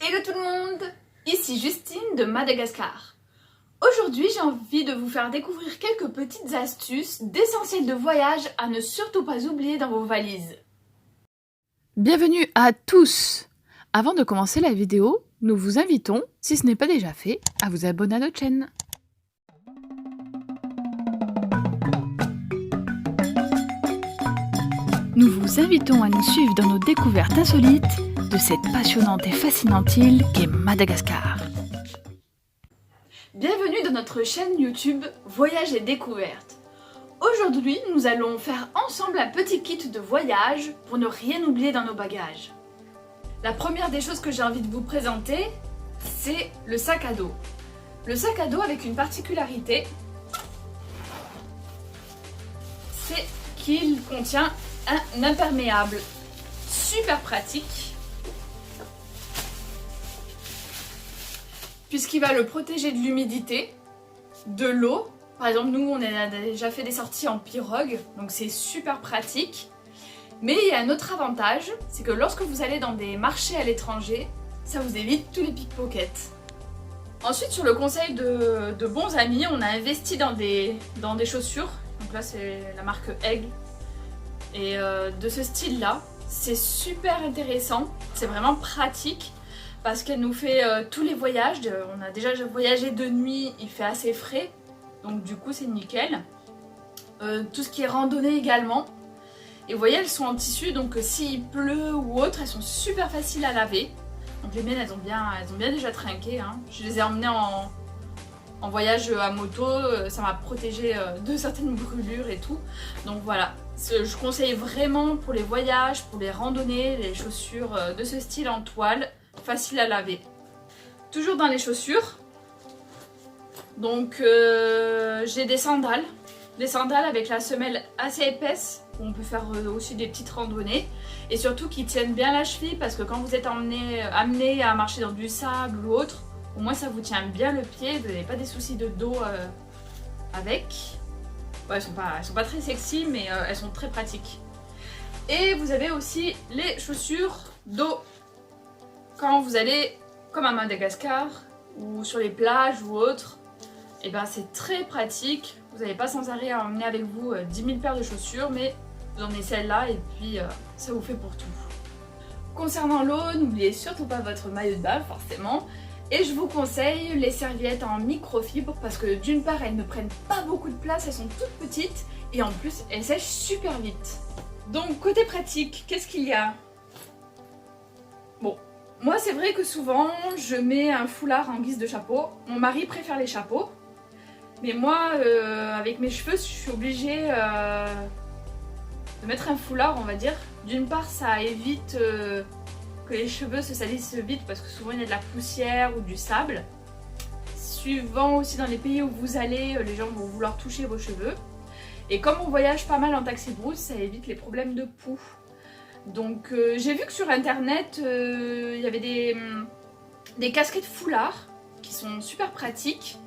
Hello tout le monde, ici Justine de Madagascar. Aujourd'hui j'ai envie de vous faire découvrir quelques petites astuces d'essentiels de voyage à ne surtout pas oublier dans vos valises. Bienvenue à tous! Avant de commencer la vidéo, nous vous invitons, si ce n'est pas déjà fait, à vous abonner à notre chaîne. Nous vous invitons à nous suivre dans nos découvertes insolites de cette passionnante et fascinante île qu'est Madagascar. Bienvenue dans notre chaîne YouTube Voyage et Découvertes. Aujourd'hui, nous allons faire ensemble un petit kit de voyage pour ne rien oublier dans nos bagages. La première des choses que j'ai envie de vous présenter, c'est le sac à dos. Le sac à dos avec une particularité, c'est qu'il contient un imperméable super pratique puisqu'il va le protéger de l'humidité, de l'eau. Par exemple, nous on a déjà fait des sorties en pirogue, donc c'est super pratique. Mais il y a un autre avantage, c'est que lorsque vous allez dans des marchés à l'étranger, ça vous évite tous les pickpockets. Ensuite, sur le conseil de bons amis, on a investi dans des chaussures. Donc là c'est la marque Aigle. Et de ce style là, c'est super intéressant, c'est vraiment pratique parce qu'elle nous fait tous les voyages. On a déjà voyagé de nuit, il fait assez frais, donc du coup c'est nickel. Tout ce qui est randonnée également. Et vous voyez, elles sont en tissu, donc s'il pleut ou autre, elles sont super faciles à laver. Donc les miennes, elles ont bien déjà trinqué, hein. Je les ai emmenées en voyage à moto, ça m'a protégée de certaines brûlures et tout. Donc voilà, je conseille vraiment pour les voyages, pour les randonnées, les chaussures de ce style en toile, facile à laver. Toujours dans les chaussures, donc j'ai des sandales avec la semelle assez épaisse. On peut faire aussi des petites randonnées et surtout qui tiennent bien la cheville parce que quand vous êtes amené à marcher dans du sable ou autre, au moins ça vous tient bien le pied, vous n'avez pas des soucis de dos avec. Ouais, elles sont pas très sexy mais elles sont très pratiques. Et vous avez aussi les chaussures d'eau. Quand vous allez comme à Madagascar ou sur les plages ou autres, et ben c'est très pratique. Vous n'avez pas sans arrêt à emmener avec vous 10 000 paires de chaussures, mais vous emmenez celle-là et puis ça vous fait pour tout. Concernant l'eau, n'oubliez surtout pas votre maillot de bain forcément. Et je vous conseille les serviettes en microfibre parce que d'une part elles ne prennent pas beaucoup de place, elles sont toutes petites et en plus elles sèchent super vite. Donc côté pratique, qu'est-ce qu'il y a? Bon, moi c'est vrai que souvent je mets un foulard en guise de chapeau. Mon mari préfère les chapeaux. Mais moi, avec mes cheveux, je suis obligée de mettre un foulard, on va dire. D'une part, ça évite que les cheveux se salissent vite parce que souvent il y a de la poussière ou du sable. Suivant aussi dans les pays où vous allez, les gens vont vouloir toucher vos cheveux. Et comme on voyage pas mal en taxi brousse, ça évite les problèmes de poux. Donc j'ai vu que sur internet, il y avait des casquettes foulards qui sont super pratiques.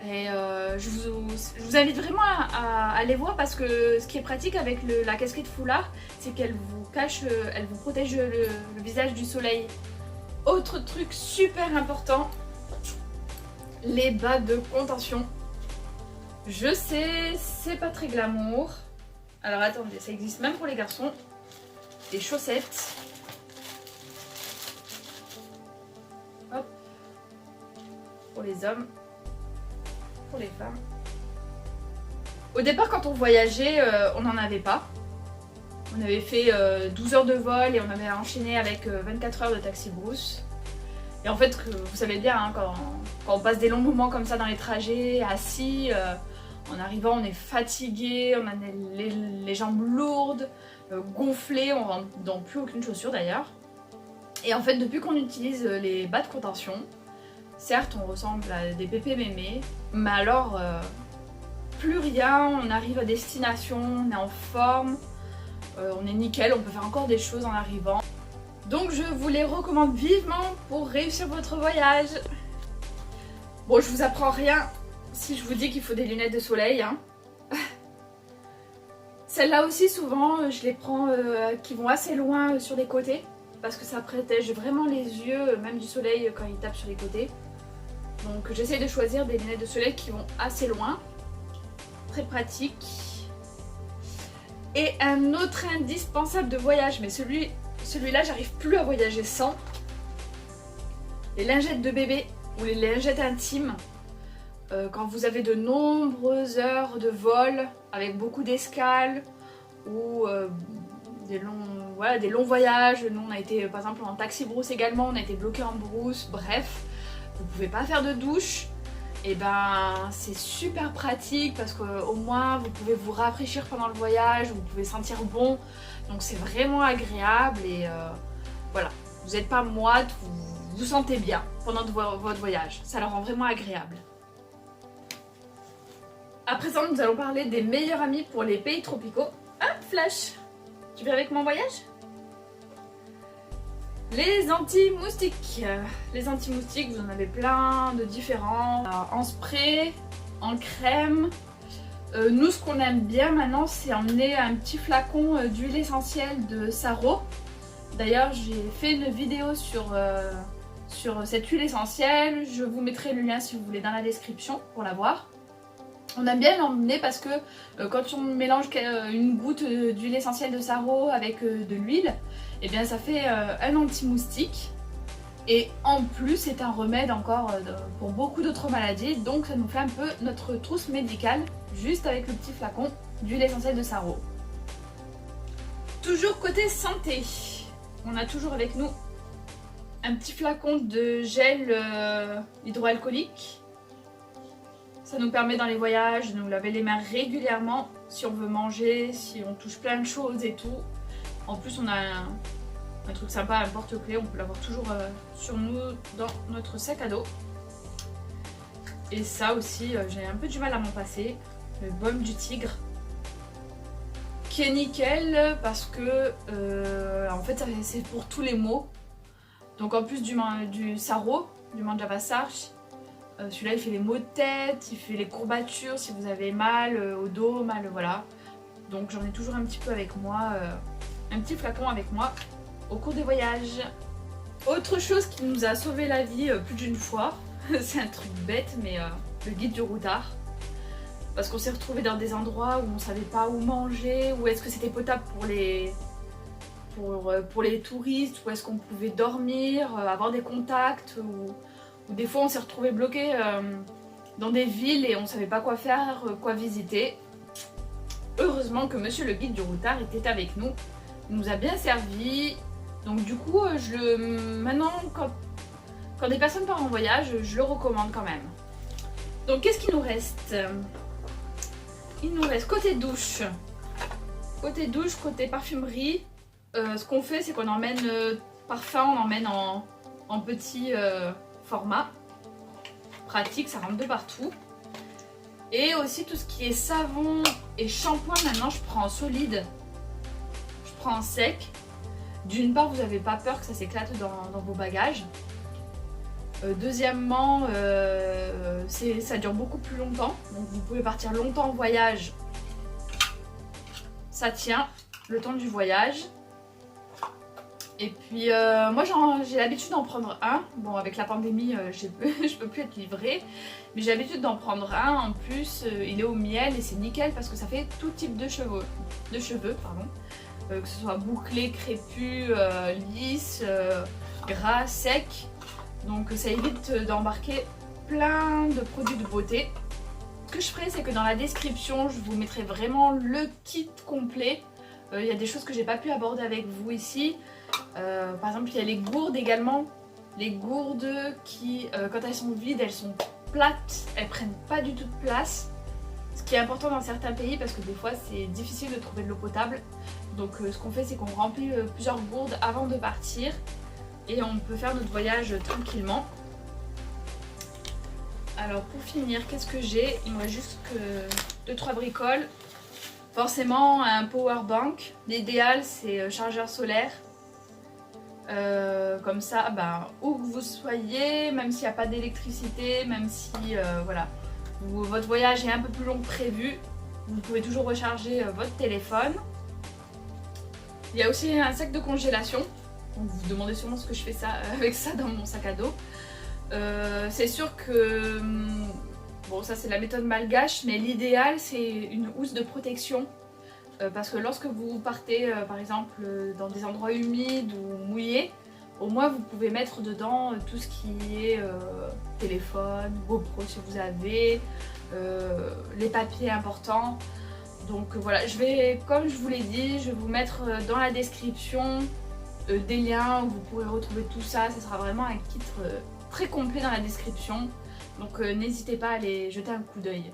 Et je vous invite vraiment à les voir parce que ce qui est pratique avec la casquette foulard, c'est qu'elle vous cache, elle vous protège le visage du soleil. Autre truc super important, les bas de contention. Je sais, c'est pas très glamour. Alors attendez, ça existe même pour les garçons. Des chaussettes. Hop. Pour les hommes. Pour les femmes. Au départ, quand on voyageait, on n'en avait pas. On avait fait 12 heures de vol et on avait enchaîné avec 24 heures de taxi brousse. Et en fait, vous savez bien, hein, quand on passe des longs moments comme ça dans les trajets, assis, en arrivant, on est fatigué, on a les jambes lourdes, gonflées, on rentre dans plus aucune chaussure d'ailleurs. Et en fait, depuis qu'on utilise les bas de contention, certes, on ressemble à des pépés mémés, mais alors, plus rien, on arrive à destination, on est en forme, on est nickel, on peut faire encore des choses en arrivant. Donc je vous les recommande vivement pour réussir votre voyage. Bon, je vous apprends rien si je vous dis qu'il faut des lunettes de soleil, hein. Celles-là aussi, souvent, je les prends qui vont assez loin sur les côtés. parce que ça protège vraiment les yeux, même du soleil quand il tape sur les côtés. Donc j'essaye de choisir des lunettes de soleil qui vont assez loin. Très pratique. Et un autre indispensable de voyage, mais celui-là j'arrive plus à voyager sans. Les lingettes de bébé ou les lingettes intimes. Quand vous avez de nombreuses heures de vol avec beaucoup d'escales ou des longs voyages. Nous on a été par exemple en taxi brousse également, on a été bloqué en brousse, bref, vous pouvez pas faire de douche. Et ben c'est super pratique parce qu'au moins vous pouvez vous rafraîchir pendant le voyage, vous pouvez sentir bon, donc c'est vraiment agréable et voilà, vous n'êtes pas moite, vous vous sentez bien pendant votre voyage, ça le rend vraiment agréable. À présent, nous allons parler des meilleurs amis pour les pays tropicaux. Hop, Flash, tu viens avec mon voyage? Les anti-moustiques. Les anti-moustiques, vous en avez plein de différents. En spray, en crème. Nous, ce qu'on aime bien maintenant, c'est emmener un petit flacon d'huile essentielle de Saro. D'ailleurs, j'ai fait une vidéo sur cette huile essentielle. Je vous mettrai le lien si vous voulez dans la description pour la voir. On aime bien l'emmener parce que quand on mélange une goutte d'huile essentielle de Saro avec de l'huile, et bien ça fait un anti-moustique. Et en plus, c'est un remède encore pour beaucoup d'autres maladies. Donc ça nous fait un peu notre trousse médicale juste avec le petit flacon d'huile essentielle de Saro. Toujours côté santé, on a toujours avec nous un petit flacon de gel hydroalcoolique. Ça nous permet dans les voyages de nous laver les mains régulièrement si on veut manger, si on touche plein de choses et tout. En plus on a un truc sympa, un porte-clés, on peut l'avoir toujours sur nous dans notre sac à dos. Et ça aussi, j'ai un peu du mal à m'en passer, le baume du tigre. Qui est nickel parce que en fait c'est pour tous les maux. Donc en plus du Saro, du Manjavasarch, celui-là il fait les maux de tête, il fait les courbatures si vous avez mal au dos, mal voilà. Donc j'en ai toujours un petit peu avec moi, un petit flacon avec moi au cours des voyages. Autre chose qui nous a sauvé la vie plus d'une fois, c'est un truc bête mais le guide du routard. Parce qu'on s'est retrouvé dans des endroits où on savait pas où manger, où est-ce que c'était potable pour les touristes, où est-ce qu'on pouvait dormir, avoir des contacts, ou des fois on s'est retrouvé bloqué dans des villes et on savait pas quoi faire, quoi visiter. Heureusement que monsieur le guide du routard était avec nous, il nous a bien servi. Donc du coup, maintenant quand des personnes partent en voyage, je le recommande quand même. Donc qu'est-ce qu'il nous reste? Il nous reste côté douche, côté parfumerie. Ce qu'on fait, c'est qu'on emmène parfum, on emmène en petit format. Pratique, ça rentre de partout. Et aussi tout ce qui est savon et shampoing, maintenant je prends en solide. Je prends en sec. D'une part, vous n'avez pas peur que ça s'éclate dans vos bagages. Deuxièmement, ça dure beaucoup plus longtemps. Donc vous pouvez partir longtemps en voyage. Ça tient le temps du voyage. Et puis moi j'ai l'habitude d'en prendre un. Bon, avec la pandémie je peux plus être livrée, mais j'ai l'habitude d'en prendre un. En plus il est au miel et c'est nickel parce que ça fait tout type de cheveux, que ce soit bouclé, crépus, lisse, gras, sec. Donc ça évite d'embarquer plein de produits de beauté. Ce que je ferai, c'est que dans la description je vous mettrai vraiment le kit complet. Il y a des choses que j'ai pas pu aborder avec vous ici. Par exemple, il y a les gourdes également. Les gourdes qui, quand elles sont vides, elles sont plates, elles prennent pas du tout de place. Ce qui est important dans certains pays parce que des fois c'est difficile de trouver de l'eau potable. Donc ce qu'on fait, c'est qu'on remplit plusieurs gourdes avant de partir et on peut faire notre voyage tranquillement. Alors pour finir, qu'est-ce que j'ai? Il me reste juste que 2-3 bricoles. Forcément un power bank. L'idéal c'est chargeur solaire. Comme ça, où que vous soyez, même s'il n'y a pas d'électricité, même si voilà, votre voyage est un peu plus long que prévu, vous pouvez toujours recharger votre téléphone. Il y a aussi un sac de congélation Donc vous vous demandez sûrement ce que je fais avec ça dans mon sac à dos. C'est sûr que, bon ça c'est la méthode malgache, mais l'idéal c'est une housse de protection. Parce que lorsque vous partez par exemple dans des endroits humides ou mouillés, au moins vous pouvez mettre dedans tout ce qui est téléphone, GoPro si vous avez, les papiers importants. Donc voilà, comme je vous l'ai dit, je vais vous mettre dans la description des liens où vous pourrez retrouver tout ça. Ce sera vraiment un kit très complet dans la description. Donc n'hésitez pas à aller jeter un coup d'œil.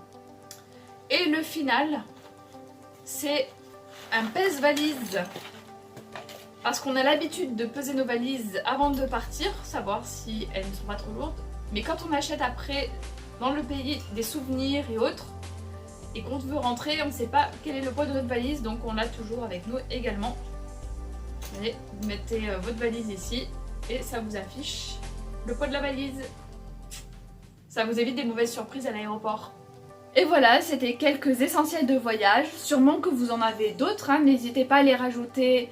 Et le final, c'est un pèse-valise. Parce qu'on a l'habitude de peser nos valises avant de partir, savoir si elles ne sont pas trop lourdes. Mais quand on achète après dans le pays des souvenirs et autres, et qu'on veut rentrer, on ne sait pas quel est le poids de notre valise, donc on l'a toujours avec nous également. Allez, vous mettez votre valise ici et ça vous affiche le poids de la valise. Ça vous évite des mauvaises surprises à l'aéroport. Et voilà, c'était quelques essentiels de voyage. Sûrement que vous en avez d'autres, hein. N'hésitez pas à les rajouter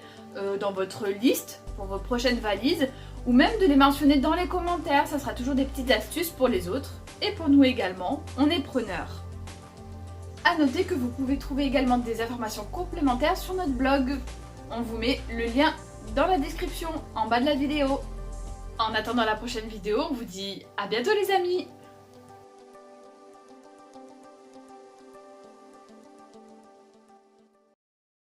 dans votre liste pour vos prochaines valises, ou même de les mentionner dans les commentaires. Ça sera toujours des petites astuces pour les autres et pour nous également. On est preneurs. A noter que vous pouvez trouver également des informations complémentaires sur notre blog. On vous met le lien dans la description en bas de la vidéo. En attendant la prochaine vidéo, on vous dit à bientôt les amis!